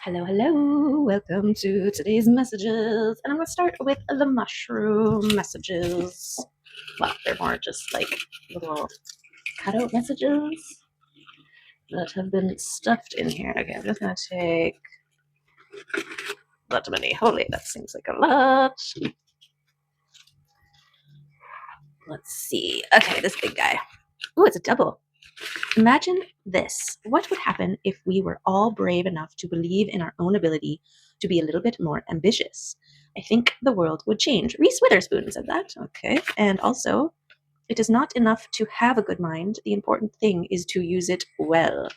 Hello, hello. Welcome to today's messages. And I'm going to start with the mushroom messages. Well, they're more just like little cutout messages that have been stuffed in here. Okay, I'm just going to take that many. Holy, that seems like a lot. Let's see. Okay, this big guy. Ooh, it's a double. Imagine this. What would happen if we were all brave enough to believe in our own ability to be a little bit more ambitious? I think the world would change. Reese Witherspoon said that. Okay. And also, it is not enough to have a good mind. The important thing is to use it well.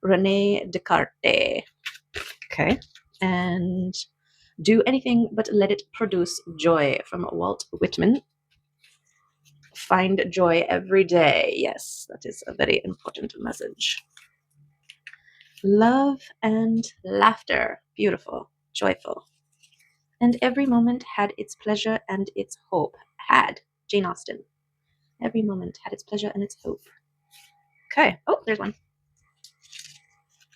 Rene Descartes. Okay. And do anything but let it produce joy from Walt Whitman. Find joy every day. Yes, that is a very important message. Love and laughter. Beautiful, joyful. And every moment had its pleasure and its hope. Had. Jane Austen. Every moment had its pleasure and its hope. Okay. Oh, there's one.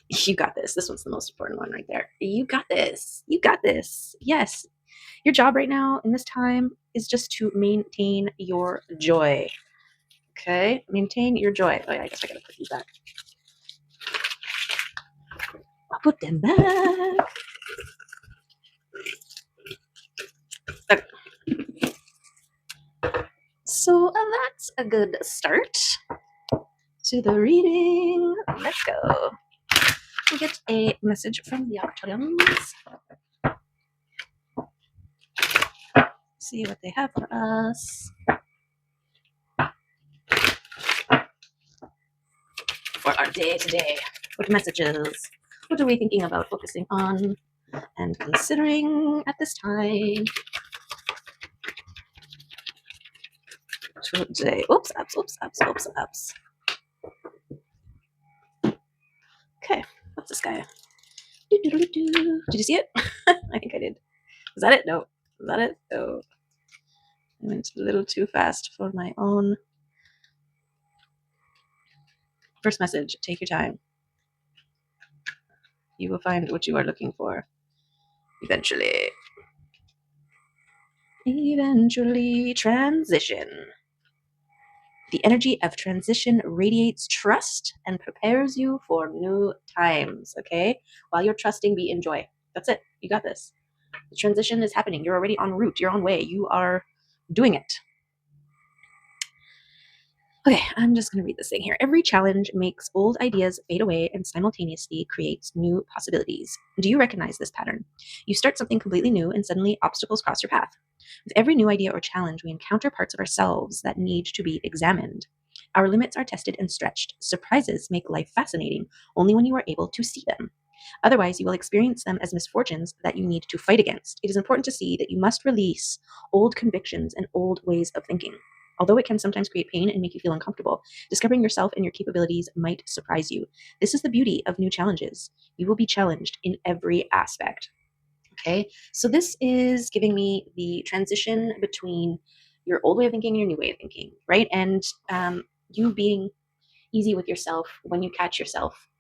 You got this. This one's the most important one right there. You got this. You got this. Yes. Your job right now in this time is just to maintain your joy. Okay. Maintain your joy. Oh, yeah, I guess I gotta put these back. I'll put them back. Okay. So that's a good start to the reading. Let's go. We get a message from the Arcturians. See what they have for us. For our day today. What messages? What are we thinking about focusing on and considering at this time? Today. Oops, apps. Okay, what's this guy? Did you see it? I think I did. Is that it? No. Is that it? No. I went a little too fast for my own. First message, take your time. You will find what you are looking for. Eventually. Transition. The energy of transition radiates trust and prepares you for new times, okay? While you're trusting, be in joy. That's it. You got this. The transition is happening. You're already en route. You're on way. You are doing it. Okay, I'm just going to read this thing here. Every challenge makes old ideas fade away and simultaneously creates new possibilities. Do you recognize this pattern? You start something completely new and suddenly obstacles cross your path. With every new idea or challenge, we encounter parts of ourselves that need to be examined. Our limits are tested and stretched. Surprises make life fascinating only when you are able to see them. Otherwise, you will experience them as misfortunes that you need to fight against. It is important to see that you must release old convictions and old ways of thinking. Although it can sometimes create pain and make you feel uncomfortable, discovering yourself and your capabilities might surprise you. This is the beauty of new challenges. You will be challenged in every aspect. Okay, so this is giving me the transition between your old way of thinking and your new way of thinking, right? And you being easy with yourself when you catch yourself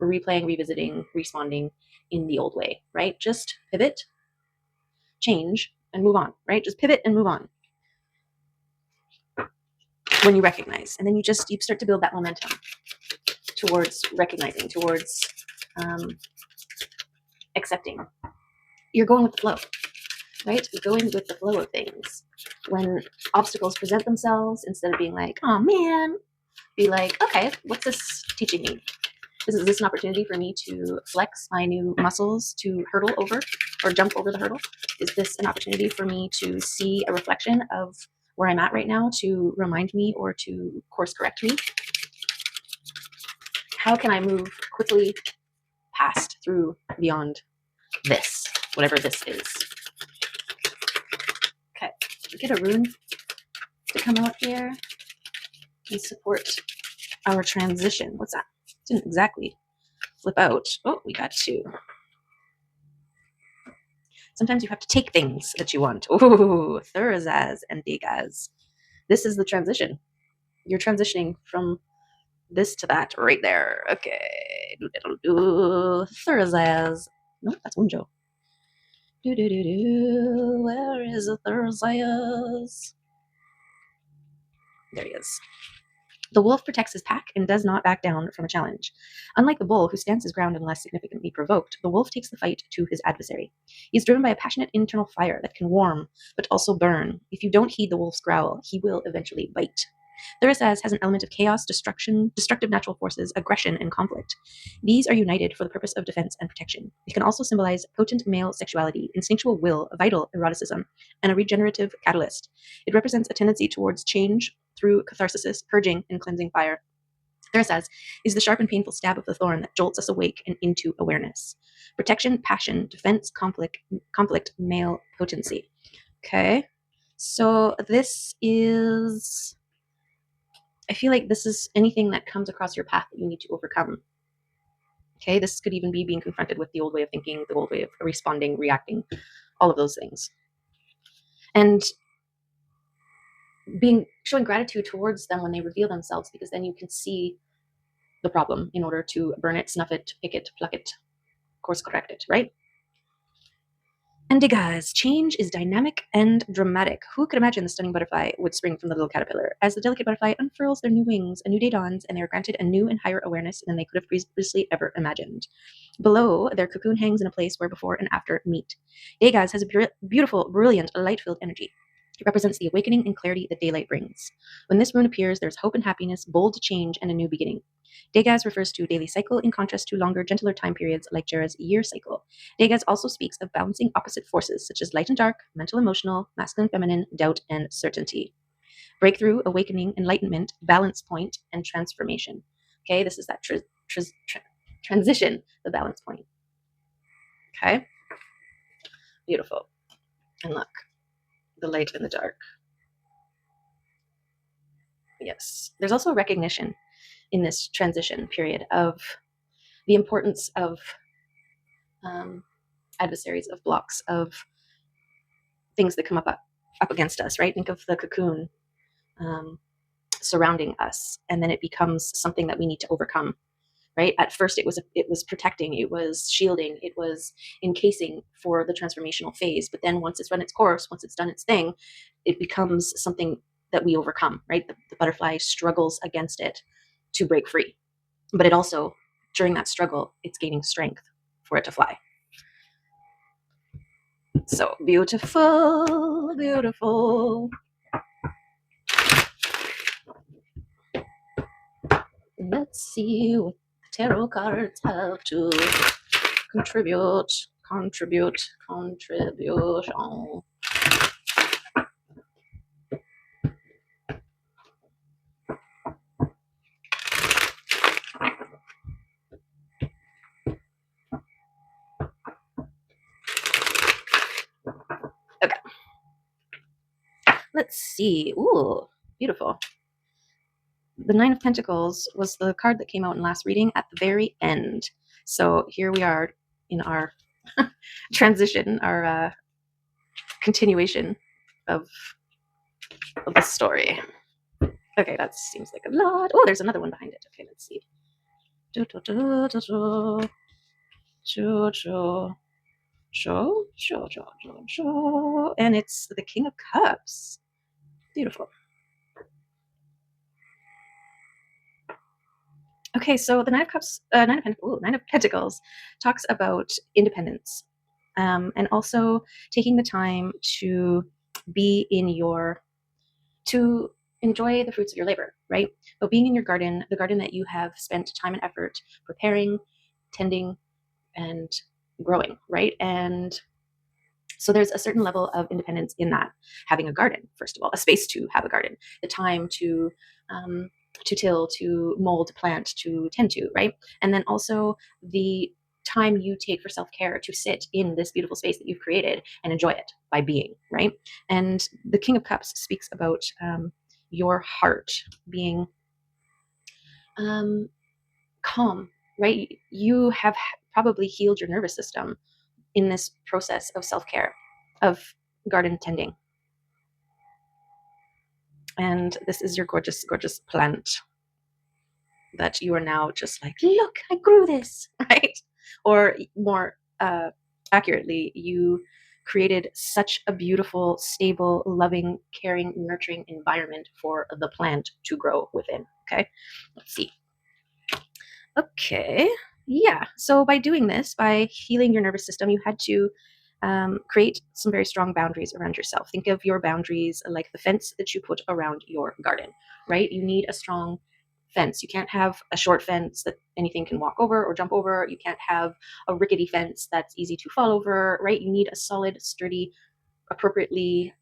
replaying, revisiting, responding in the old way, right? Just pivot, change, and move on, right? Just pivot and move on when you recognize. And then you start to build that momentum towards recognizing, towards accepting. You're going with the flow, right? You're going with the flow of things. When obstacles present themselves, instead of being like, oh man, be like, okay, what's this teaching me? Is this an opportunity for me to flex my new muscles to hurdle over or jump over the hurdle? Is this an opportunity for me to see a reflection of where I'm at right now to remind me or to course correct me? How can I move quickly past, through, beyond this, whatever this is? Okay, get a rune to come out here and support our transition. What's that? Didn't exactly flip out. Oh, we got two. Sometimes you have to take things that you want. Ooh, Thurazaz and Digaz. This is the transition. You're transitioning from this to that right there. Okay. Thurazaz. No, that's Unjo. Where is Theseus? There he is. The wolf protects his pack and does not back down from a challenge. Unlike the bull, who stands his ground unless significantly provoked, the wolf takes the fight to his adversary. He is driven by a passionate internal fire that can warm, but also burn. If you don't heed the wolf's growl, he will eventually bite. Thurisaz has an element of chaos, destruction, destructive natural forces, aggression, and conflict. These are united for the purpose of defense and protection. It can also symbolize potent male sexuality, instinctual will, vital eroticism, and a regenerative catalyst. It represents a tendency towards change through catharsis, purging, and cleansing fire. Thurisaz is the sharp and painful stab of the thorn that jolts us awake and into awareness. Protection, passion, defense, conflict, male potency. Okay. So this is, I feel like this is anything that comes across your path that you need to overcome. Okay, this could even be being confronted with the old way of thinking, the old way of responding, reacting, all of those things. And showing gratitude towards them when they reveal themselves, because then you can see the problem in order to burn it, snuff it, pick it, pluck it, course correct it, right? And guys, change is dynamic and dramatic. Who could imagine the stunning butterfly would spring from the little caterpillar? As the delicate butterfly unfurls their new wings, a new day dawns, and they are granted a new and higher awareness than they could have previously ever imagined. Below, their cocoon hangs in a place where before and after meet. Dagaz has a beautiful, brilliant, light-filled energy. It represents the awakening and clarity that daylight brings. When this moon appears, there's hope and happiness, bold change, and a new beginning. Dagaz refers to daily cycle in contrast to longer, gentler time periods like Jera's year cycle. Dagaz also speaks of balancing opposite forces such as light and dark, mental, emotional, masculine, feminine, doubt, and certainty. Breakthrough, awakening, enlightenment, balance point, and transformation. Okay, this is that transition, the balance point. Okay, beautiful. And look, the light and the dark. Yes, there's also recognition in this transition period of the importance of adversaries, of blocks, of things that come up against us, right? Think of the cocoon surrounding us, and then it becomes something that we need to overcome, right? At first, it was protecting, it was shielding, it was encasing for the transformational phase. But then once it's run its course, once it's done its thing, it becomes something that we overcome, right? The butterfly struggles against it to break free, but it also, during that struggle, it's gaining strength for it to fly. So beautiful, beautiful. Let's see what the tarot cards have to contribute. Contribution. Okay. Let's see. Ooh, beautiful. The Nine of Pentacles was the card that came out in last reading at the very end. So here we are in our transition, our continuation of the story. Okay, that seems like a lot. Oh, there's another one behind it. Okay, let's see. And it's the King of Cups. Beautiful. Okay, so the Nine of Cups, Nine of Pentacles talks about independence, and also taking the time to be in to enjoy the fruits of your labor, right? But being in your garden, the garden that you have spent time and effort preparing, tending, and growing, right? And so there's a certain level of independence in that. Having a garden, first of all, a space to have a garden, the time to till, to mold, to plant, to tend to, right? And then also the time you take for self-care to sit in this beautiful space that you've created and enjoy it by being, right? And the King of Cups speaks about your heart being calm, right? You have probably healed your nervous system in this process of self-care, of garden tending. And this is your gorgeous, gorgeous plant that you are now just like, look, I grew this, right? Or more accurately, you created such a beautiful, stable, loving, caring, nurturing environment for the plant to grow within. Okay, let's see. Okay, yeah. So by doing this, by healing your nervous system, you had to create some very strong boundaries around yourself. Think of your boundaries like the fence that you put around your garden, right? You need a strong fence. You can't have a short fence that anything can walk over or jump over. You can't have a rickety fence that's easy to fall over, right? You need a solid, sturdy, appropriately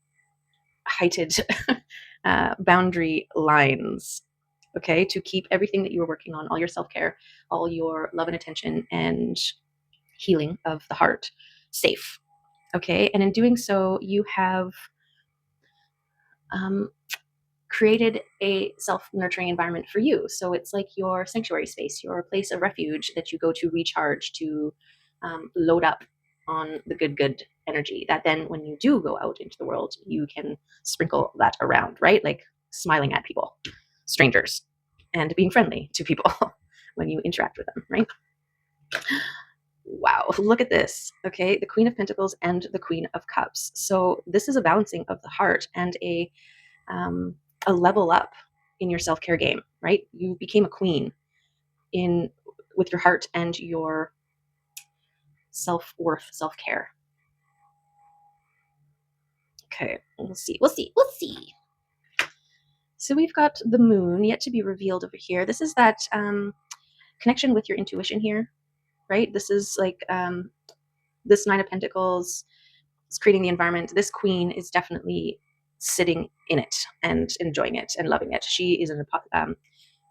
heighted boundary lines, okay, to keep everything that you were working on, all your self care, all your love and attention and healing of the heart, safe. Okay. And in doing so, you have um, created a self nurturing environment for you. So it's like your sanctuary space, your place of refuge that you go to recharge, to load up on the good energy that then when you do go out into the world, you can sprinkle that around, right? Like smiling at people, strangers, and being friendly to people when you interact with them, right? Wow, look at this. Okay, the Queen of Pentacles and the Queen of Cups. So this is a balancing of the heart and um, a level up in your self-care game, right? You became a queen in with your heart and your self-worth, self-care. Okay, we'll see. So we've got the moon yet to be revealed over here. This is that connection with your intuition here, right? This is like this Nine of Pentacles is creating the environment. This queen is definitely sitting in it and enjoying it and loving it. She is in a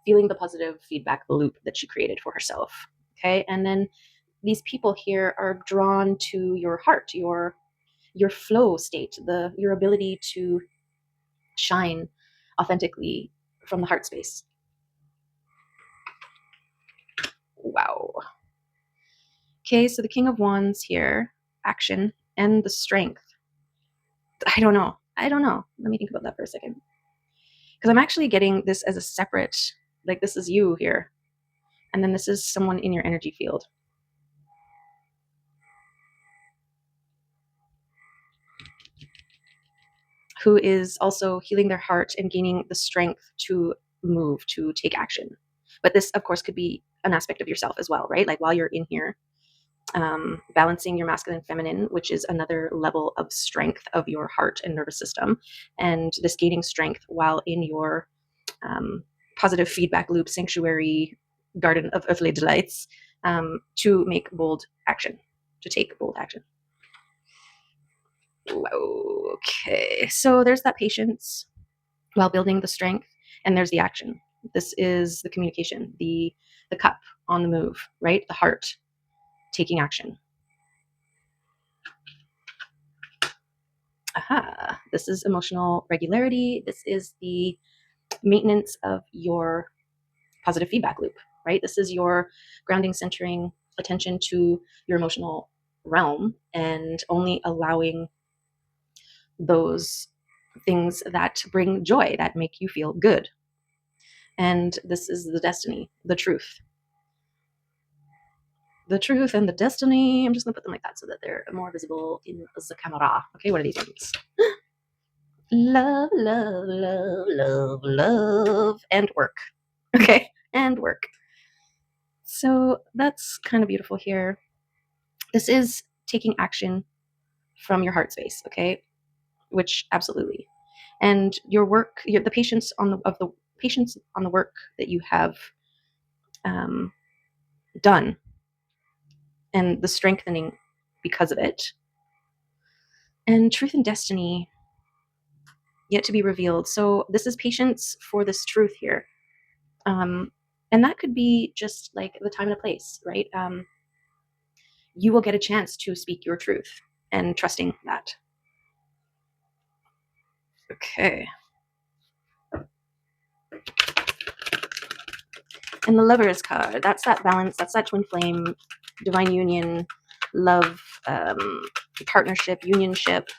feeling the positive feedback loop that she created for herself. Okay, and then these people here are drawn to your heart, your flow state, your ability to shine authentically from the heart space. Wow. Okay, so the King of Wands here, action, and the Strength. I don't know. Let me think about that for a second. Because I'm actually getting this as a separate, like this is you here. And then this is someone in your energy field. Who is also healing their heart and gaining the strength to move, to take action. But this, of course, could be an aspect of yourself as well, right? Like while you're in here, balancing your masculine feminine, which is another level of strength of your heart and nervous system, and this gaining strength while in your positive feedback loop, sanctuary, garden of earthly delights, to make bold action, to take bold action. Okay, so there's that patience while building the strength, and there's the action. This is the communication, the cup on the move, right? The heart taking action. Aha, this is emotional regularity. This is the maintenance of your positive feedback loop, right? This is your grounding, centering attention to your emotional realm and only allowing those things that bring joy, that make you feel good. And this is the destiny, the truth. The truth and the destiny. I'm just gonna put them like that so that they're more visible in the camera. Okay, what are these ones? Love, love, love, love, love, and work. Okay, and work. So that's kind of beautiful here. This is taking action from your heart space, okay? Which absolutely. And your work, the patience on the patience on the work that you have done, and the strengthening because of it, and truth and destiny yet to be revealed. So this is patience for this truth here. And that could be just like the time and a place, right? You will get a chance to speak your truth and trusting that. Okay. And the Lovers card, that's that balance, that's that twin flame, divine union, love, partnership, unionships,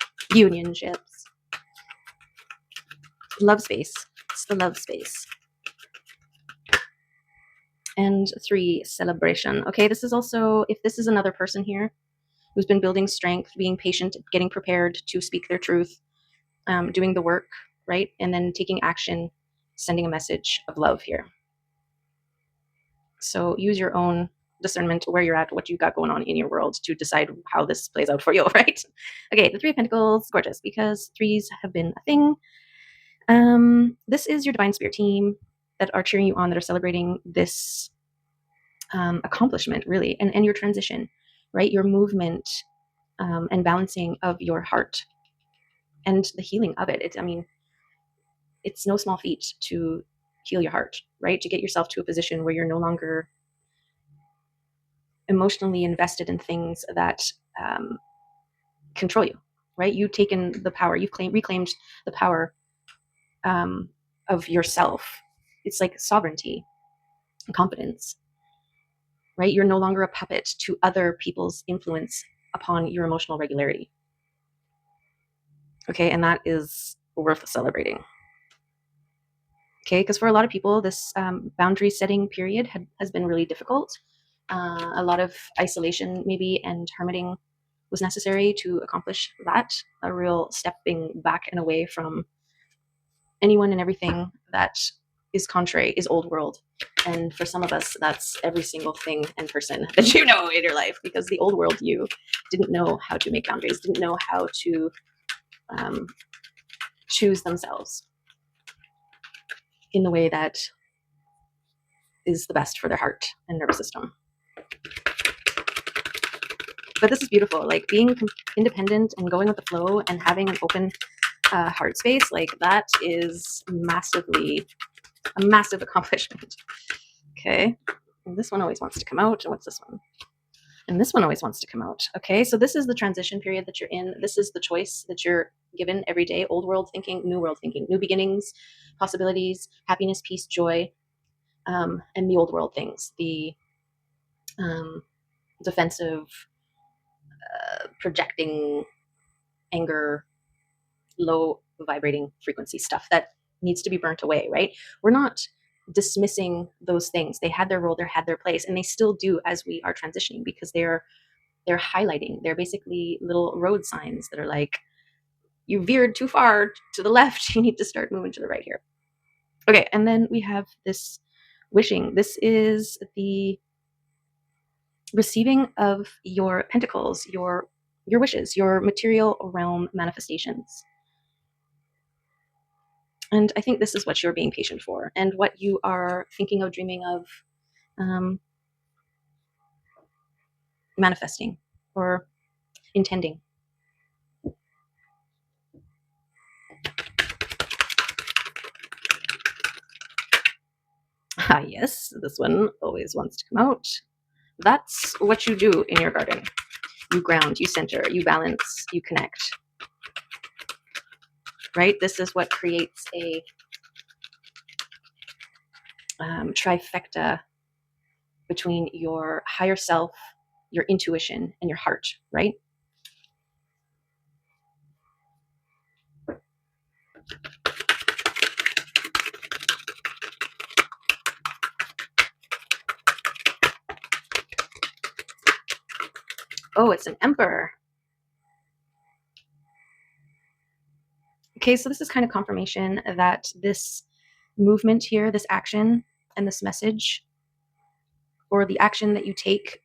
love space. It's the love space. And 3, celebration. Okay, this is also, if this is another person here, who's been building strength, being patient, getting prepared to speak their truth, doing the work, right? And then taking action, sending a message of love here. So use your own discernment where you're at, what you got going on in your world to decide how this plays out for you, right? Okay, the Three of Pentacles, gorgeous, because threes have been a thing. This is your divine spirit team that are cheering you on, that are celebrating this accomplishment, really, and your transition, right? Your movement and balancing of your heart and the healing of it. It's no small feat to heal your heart, right? To get yourself to a position where you're no longer emotionally invested in things that control you, right? You've taken the power, you've reclaimed the power of yourself. It's like sovereignty and confidence, right? You're no longer a puppet to other people's influence upon your emotional regularity. Okay, and that is worth celebrating. Okay, because for a lot of people, this boundary setting period has been really difficult. A lot of isolation, maybe, and hermiting was necessary to accomplish that. A real stepping back and away from anyone and everything that is contrary, is old world. And for some of us, that's every single thing and person that you know in your life, because the old world you didn't know how to make boundaries, didn't know how to choose themselves in the way that is the best for their heart and nervous system. But this is beautiful, like being independent and going with the flow and having an open heart space, like that is a massive accomplishment. Okay, and this one always wants to come out. And what's this one? And this one always wants to come out. Okay, so this is the transition period that you're in. This is the choice that you're given every day. Old world thinking, new beginnings, possibilities, happiness, peace, joy, and the old world things, the defensive, projecting, anger, low vibrating frequency stuff that needs to be burnt away, right? We're not dismissing those things. They had their role, they had their place, and they still do as we are transitioning, because they're highlighting. They're basically little road signs that are like, you veered too far to the left, you need to start moving to the right here. Okay, and then we have this wishing. This is the receiving of your pentacles, your wishes, your material realm manifestations. And I think this is what you're being patient for, and what you are thinking of, dreaming of, manifesting or intending. Ah, yes, this one always wants to come out. That's what you do in your garden. You ground, you center, you balance, you connect. Right? This is what creates a trifecta between your higher self, your intuition, and your heart, right? Oh, it's an emperor. Okay, so this is kind of confirmation that this movement here, this action and this message, or the action that you take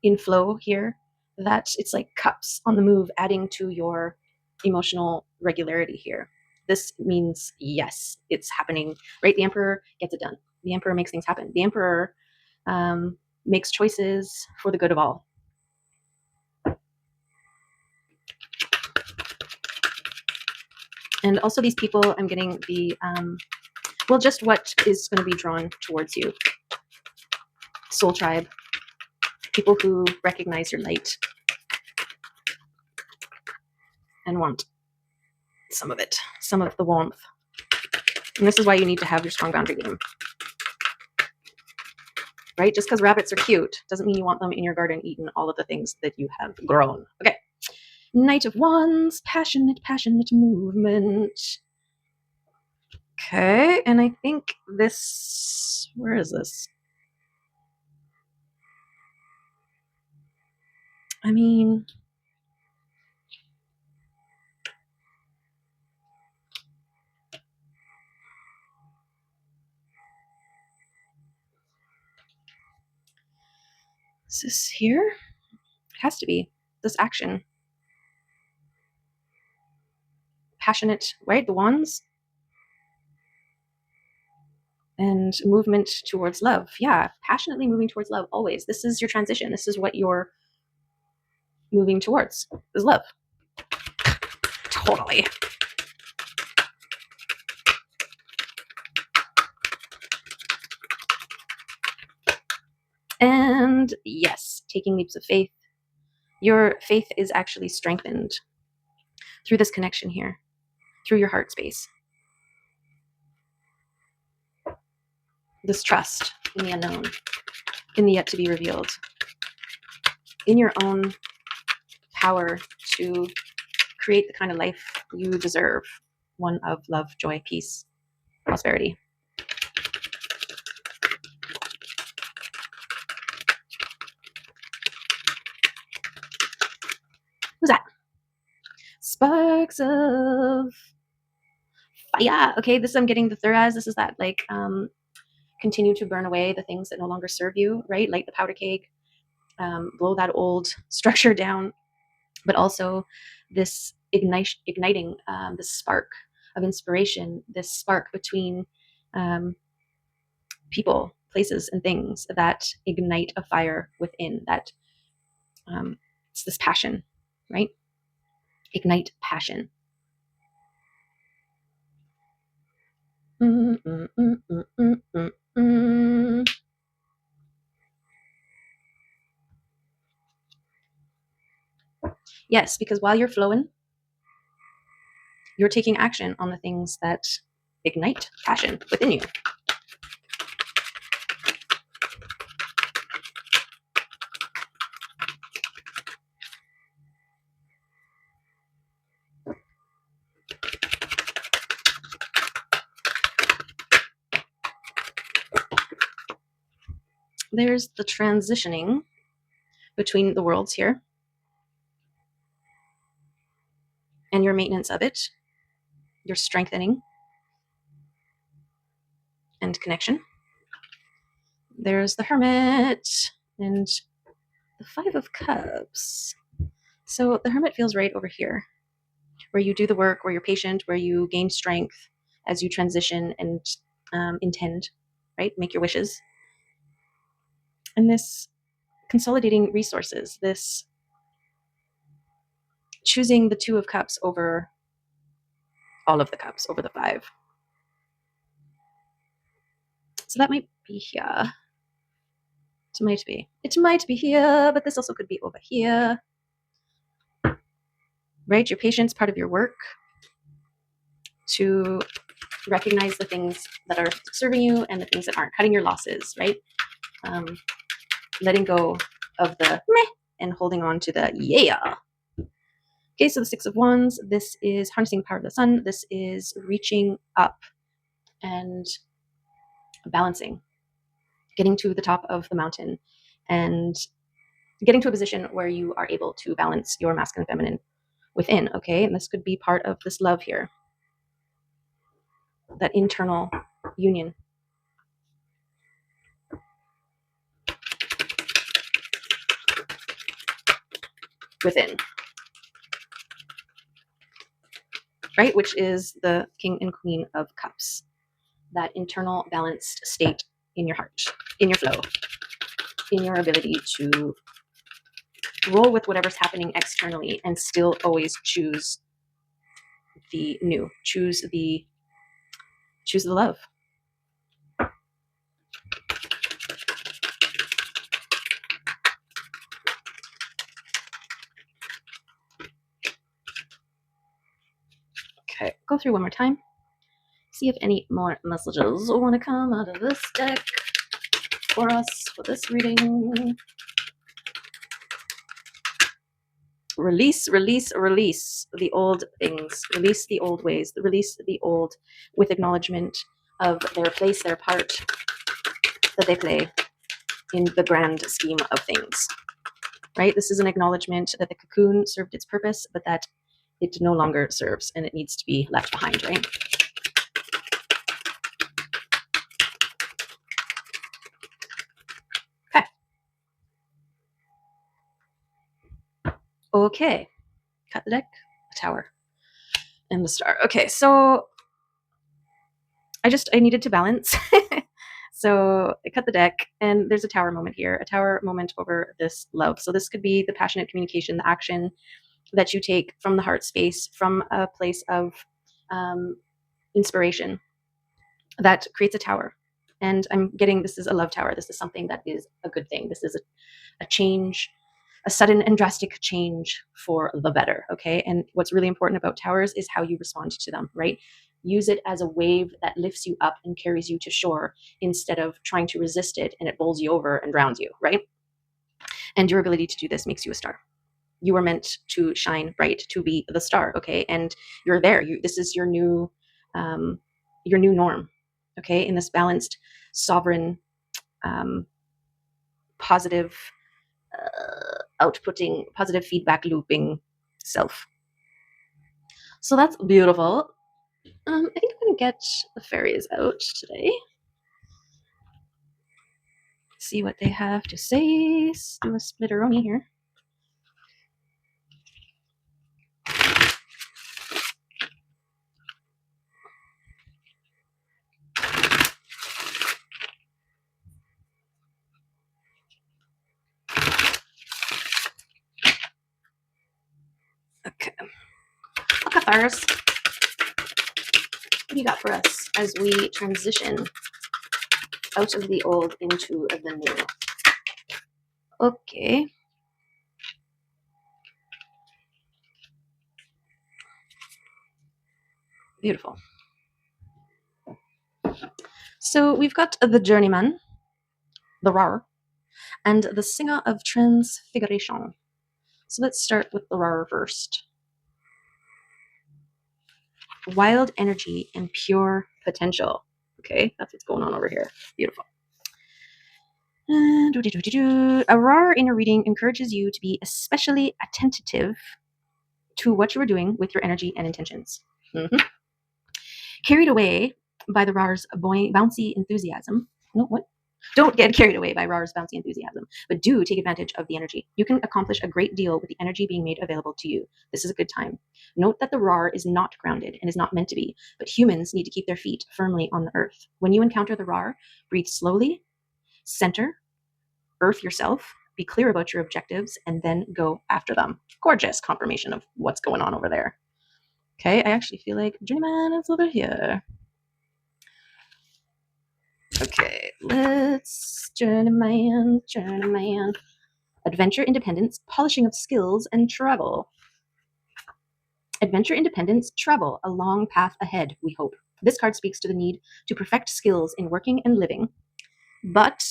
in flow here, that it's like cups on the move, adding to your emotional regularity here. This means, yes, it's happening, right? The emperor gets it done. The emperor makes things happen. The emperor makes choices for the good of all. And also these people, I'm getting the, well, just what is going to be drawn towards you. Soul tribe, people who recognize your light and want some of it, some of the warmth. And this is why you need to have your strong boundary game. Right? Just because rabbits are cute doesn't mean you want them in your garden eating all of the things that you have grown. Okay. Knight of Wands, passionate movement. Okay, and I think this, where is this? I mean, Is this here? It has to be. This action. Passionate, right? The wands. And movement towards love. Yeah, passionately moving towards love always. This is your transition. This is what you're moving towards, is love. Totally. And yes, taking leaps of faith. Your faith is actually strengthened through this connection here, through your heart space. This trust in the unknown, in the yet to be revealed, in your own power to create the kind of life you deserve, one of love, joy, peace, prosperity. Who's that? Sparks of fire. Okay, this I'm getting the third as. This is that like continue to burn away the things that no longer serve you, right? Light the powder keg, blow that old structure down, but also this igniting this spark of inspiration, this spark between people, places, and things that ignite a fire within. That it's this passion, right? Ignite passion. Yes, because while you're flowing, you're taking action on the things that ignite passion within you. There's the transitioning between the worlds here and your maintenance of it, your strengthening and connection. There's the Hermit and the Five of Cups. So the Hermit feels right over here, where you do the work, where you're patient, where you gain strength as you transition and intend, right? Make your wishes. And this consolidating resources, this choosing the Two of Cups over all of the cups, over the five. So that might be here. It might be. It might be here, but this also could be over here. Right? Your patience, part of your work to recognize the things that are serving you and the things that aren't. Cutting your losses, right? Letting go of the meh and holding on to the yeah. Okay, so the Six of Wands, this is harnessing the power of the sun. This is reaching up and balancing, getting to the top of the mountain and getting to a position where you are able to balance your masculine and feminine within, okay? And this could be part of this love here, that internal union. Within, right? Which is the King and Queen of Cups, that internal balanced state in your heart, in your flow, in your ability to roll with whatever's happening externally and still always choose the new, choose the love. Okay, go through one more time. See if any more messages want to come out of this deck for us for this reading. Release, release, release the old things. Release the old ways. Release the old with acknowledgement of their place, their part that they play in the grand scheme of things. Right? This is an acknowledgement that the cocoon served its purpose, but that it no longer serves and it needs to be left behind, right? Okay. Okay, cut the deck, a tower, and the star. Okay, so I needed to balance. So I cut the deck, and there's a tower moment here, a tower moment over this love. So this could be the passionate communication, the action that you take from the heart space, from a place of um, inspiration that creates a tower. And I'm getting, this is a love tower. This is something that is a good thing. This is a change, a sudden and drastic change for the better. Okay. And what's really important about towers is how you respond to them, right? Use it as a wave that lifts you up and carries you to shore instead of trying to resist it and it bowls you over and drowns you, right? And your ability to do this makes you a star. You were meant to shine bright, to be the star, okay? And you're there. This is your new norm, okay? In this balanced, sovereign, um, positive, outputting, positive feedback looping self. So that's beautiful. I think I'm gonna get the fairies out today. See what they have to say. Let's do a splitteroni here. Okay. Okay, fairies. What do you got for us as we transition out of the old into the new? Okay. Beautiful. So we've got the journeyman, the Rar, and the singer of transfiguration. So let's start with the Rar first. Wild energy and pure potential. Okay, that's what's going on over here. Beautiful. And a Rar inner reading encourages you to be especially attentive to what you are doing with your energy and intentions. Mm-hmm. Carried away by the Rar's bouncy enthusiasm. No, what? Don't get carried away by Rar's bouncy enthusiasm, but do take advantage of the energy. You can accomplish a great deal with the energy being made available to you. This is a good time. Note that the Rar is not grounded and is not meant to be, but humans need to keep their feet firmly on the earth. When you encounter the Rar, breathe slowly, center, earth yourself, be clear about your objectives, and then go after them. Gorgeous confirmation of what's going on over there. Okay, I actually feel like Journeyman is over here. Okay, let's Journeyman. Adventure, independence, polishing of skills, and travel. Adventure, independence, travel, a long path ahead, we hope. This card speaks to the need to perfect skills in working and living, but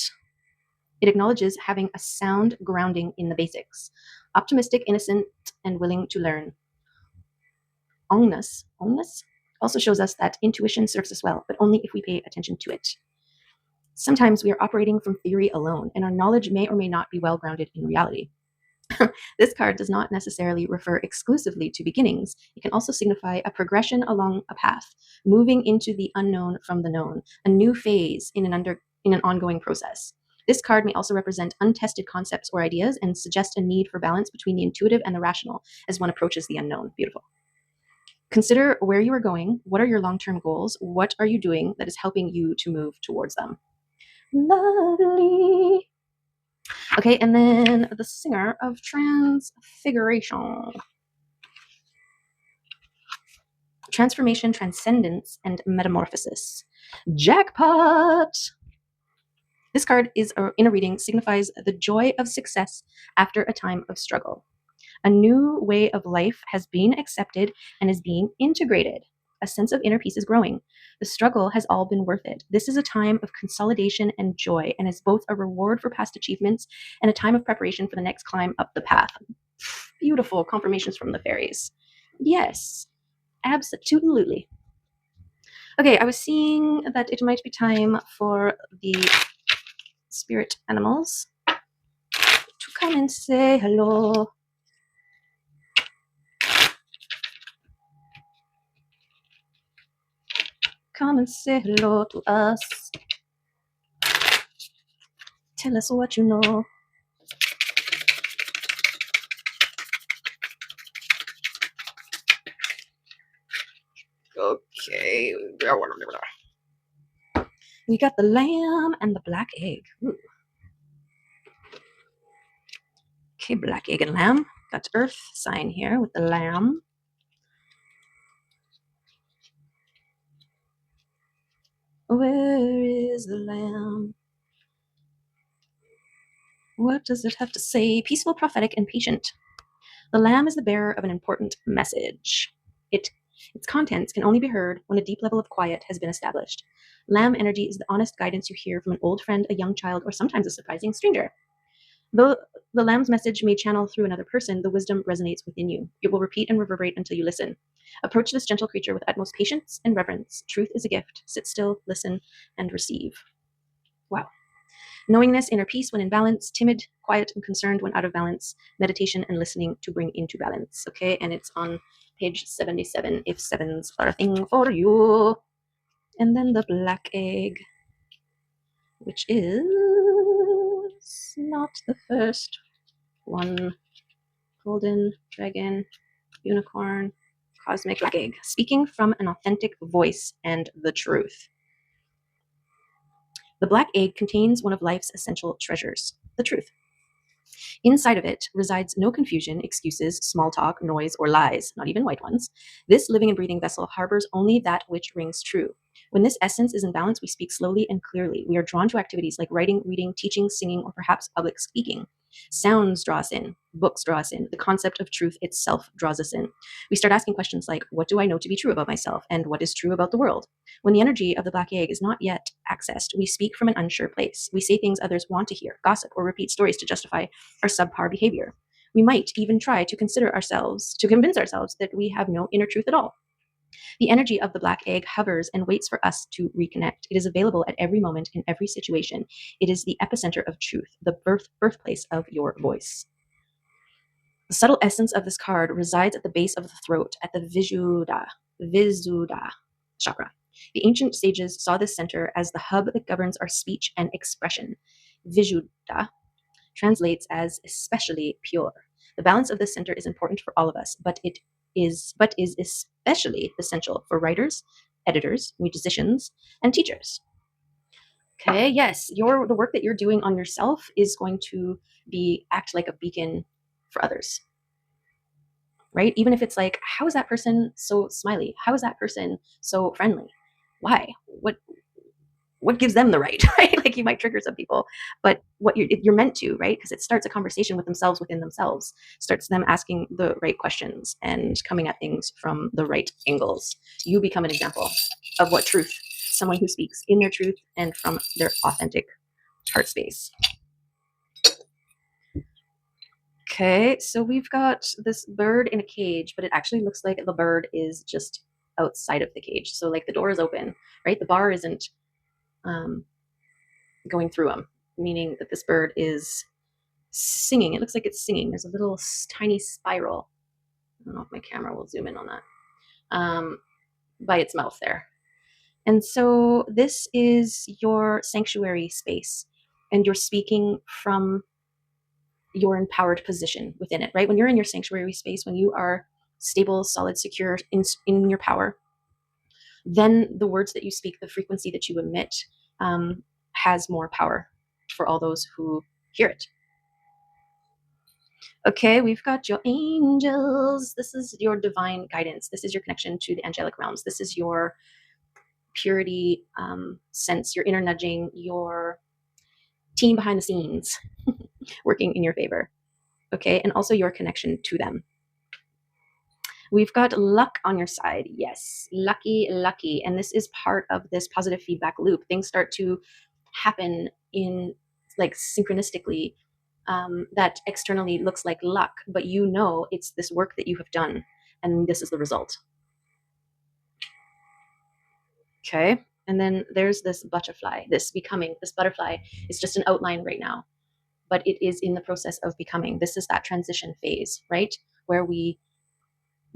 it acknowledges having a sound grounding in the basics. Optimistic, innocent, and willing to learn. Ongness also shows us that intuition serves us well, but only if we pay attention to it. Sometimes we are operating from theory alone, and our knowledge may or may not be well grounded in reality. This card does not necessarily refer exclusively to beginnings. It can also signify a progression along a path, moving into the unknown from the known, a new phase in an ongoing process. This card may also represent untested concepts or ideas and suggest a need for balance between the intuitive and the rational as one approaches the unknown. Beautiful. Consider where you are going. What are your long-term goals? What are you doing that is helping you to move towards them? Lovely. Okay, and then the singer of transfiguration. Transformation, transcendence, and metamorphosis. Jackpot! This card in a reading signifies the joy of success after a time of struggle. A new way of life has been accepted and is being integrated. A sense of inner peace is growing. The struggle has all been worth it. This is a time of consolidation and joy, and is both a reward for past achievements and a time of preparation for the next climb up the path. Beautiful confirmations from the fairies. Yes, absolutely. Okay, I was seeing that it might be time for the spirit animals to come and say hello. Come and say hello to us. Tell us what you know. Okay. We got the lamb and the black egg. Ooh. Okay, black egg and lamb. Got earth sign here with the lamb. Where is the lamb? What does it have to say? Peaceful, prophetic, and patient. The lamb is the bearer of an important message. Its contents can only be heard when a deep level of quiet has been established. Lamb energy is the honest guidance you hear from an old friend, a young child, or sometimes a surprising stranger. Though the lamb's message may channel through another person, the wisdom resonates within you. It will repeat and reverberate until you listen. Approach this gentle creature with utmost patience and reverence. Truth is a gift. Sit still, listen, and receive. Wow. Knowingness, inner peace when in balance, timid, quiet, and concerned when out of balance, meditation and listening to bring into balance. Okay, and it's on page 77 if sevens are a thing for you. And then the black egg, which is not the first one. Golden dragon, unicorn, cosmic black egg, speaking from an authentic voice and the truth. The black egg contains one of life's essential treasures, the truth. Inside of it resides no confusion, excuses, small talk, noise, or lies, not even white ones. This living and breathing vessel harbors only that which rings true. When this essence is in balance, we speak slowly and clearly. We are drawn to activities like writing, reading, teaching, singing, or perhaps public speaking. Sounds draw us in, books draw us in, the concept of truth itself draws us in. We start asking questions like, what do I know to be true about myself? And what is true about the world? When the energy of the black egg is not yet accessed, we speak from an unsure place. We say things others want to hear, gossip, or repeat stories to justify our subpar behavior. We might even try to convince ourselves that we have no inner truth at all. The energy of the black egg hovers and waits for us to reconnect. It is available at every moment in every situation. It is the epicenter of truth, the birthplace of your voice. The subtle essence of this card resides at the base of the throat, at the Visuddha chakra. The ancient sages saw this center as the hub that governs our speech and expression. Visuddha translates as especially pure. The balance of this center is important for all of us, but is especially essential for writers, editors, musicians, and teachers. Okay, yes, the work that you're doing on yourself is going to act like a beacon for others. Right? Even if it's like, how is that person so smiley? How is that person so friendly? Why? What gives them the right, right? Like you might trigger some people, but what you're meant to, right? Because it starts a conversation with themselves within themselves, starts them asking the right questions and coming at things from the right angles. You become an example of what truth, someone who speaks in their truth and from their authentic heart space. Okay, so we've got this bird in a cage, but it actually looks like the bird is just outside of the cage. So like the door is open, right? The bar isn't going through them, meaning that this bird is singing. It looks like it's singing. There's a little tiny spiral. I don't know if my camera will zoom in on that. By its mouth there. And so this is your sanctuary space, and you're speaking from your empowered position within it, right? When you're in your sanctuary space, when you are stable, solid, secure in your power, then the words that you speak, the frequency that you emit, has more power for all those who hear it. Okay, we've got your angels. This is your divine guidance. This is your connection to the angelic realms. This is your purity sense, your inner nudging, your team behind the scenes working in your favor. Okay, and also your connection to them. We've got luck on your side. Yes, lucky, lucky. And this is part of this positive feedback loop. Things start to happen in like synchronistically that externally looks like luck, but you know it's this work that you have done, and this is the result. Okay, and then there's this butterfly, this butterfly is just an outline right now, but it is in the process of becoming. This is that transition phase, right? Where we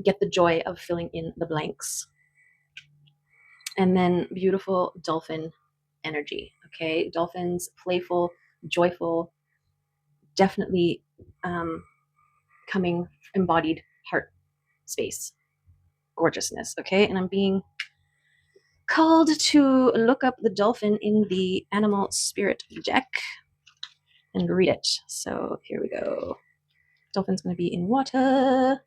get the joy of filling in the blanks. And then beautiful dolphin energy. Okay, dolphins, playful, joyful, definitely coming embodied heart space. gorgeousness. Okay, and I'm being called to look up the dolphin in the animal spirit deck and read it. So here we go. Dolphin's going to be in water.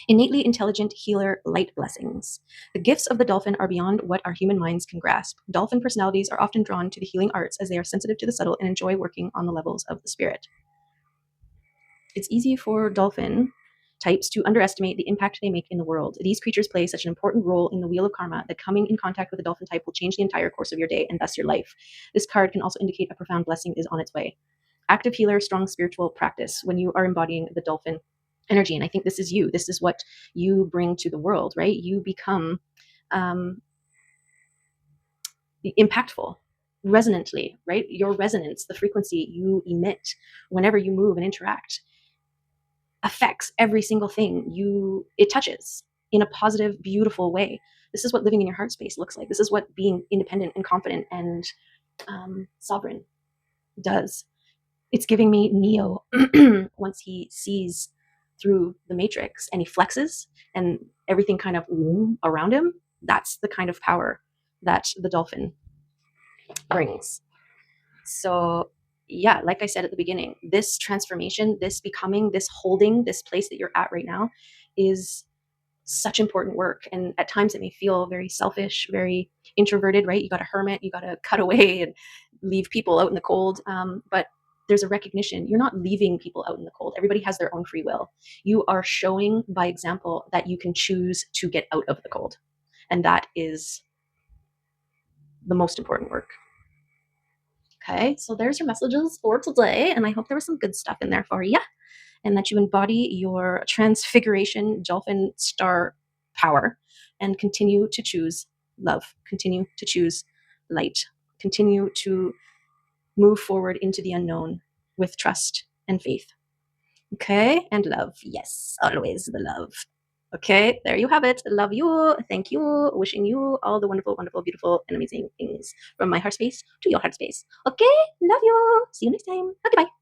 Innately intelligent healer light blessings. The gifts of the dolphin are beyond what our human minds can grasp. Dolphin personalities are often drawn to the healing arts as they are sensitive to the subtle and enjoy working on the levels of the spirit. It's easy for dolphin types to underestimate the impact they make in the world. These creatures play such an important role in the wheel of karma that coming in contact with a dolphin type will change the entire course of your day and thus your life. This card can also indicate a profound blessing is on its way. Active healer, strong spiritual practice when you are embodying the dolphin energy. And I think this is you. This is what you bring to the world, right? You become impactful resonantly, right? Your resonance, the frequency you emit whenever you move and interact affects every single thing it touches in a positive, beautiful way. This is what living in your heart space looks like. This is what being independent and confident and sovereign does. It's giving me Neo once he sees through the matrix and he flexes and everything kind of around him. That's the kind of power that the dolphin brings. So yeah, like I said at the beginning, this transformation, this becoming, this holding, this place that you're at right now is such important work. And at times it may feel very selfish, very introverted, right? You got a hermit, you got to cut away and leave people out in the cold. But there's a recognition. You're not leaving people out in the cold. Everybody has their own free will. You are showing by example that you can choose to get out of the cold. And that is the most important work. Okay, so there's your messages for today. And I hope there was some good stuff in there for you and that you embody your transfiguration dolphin star power and continue to choose love, continue to choose light, continue to move forward into the unknown with trust and faith. Okay, and love. Yes, always the love. Okay, there you have it. Love you. Thank you. Wishing you all the wonderful, wonderful, beautiful, and amazing things from my heart space to your heart space. Okay, love you. See you next time. Okay, bye.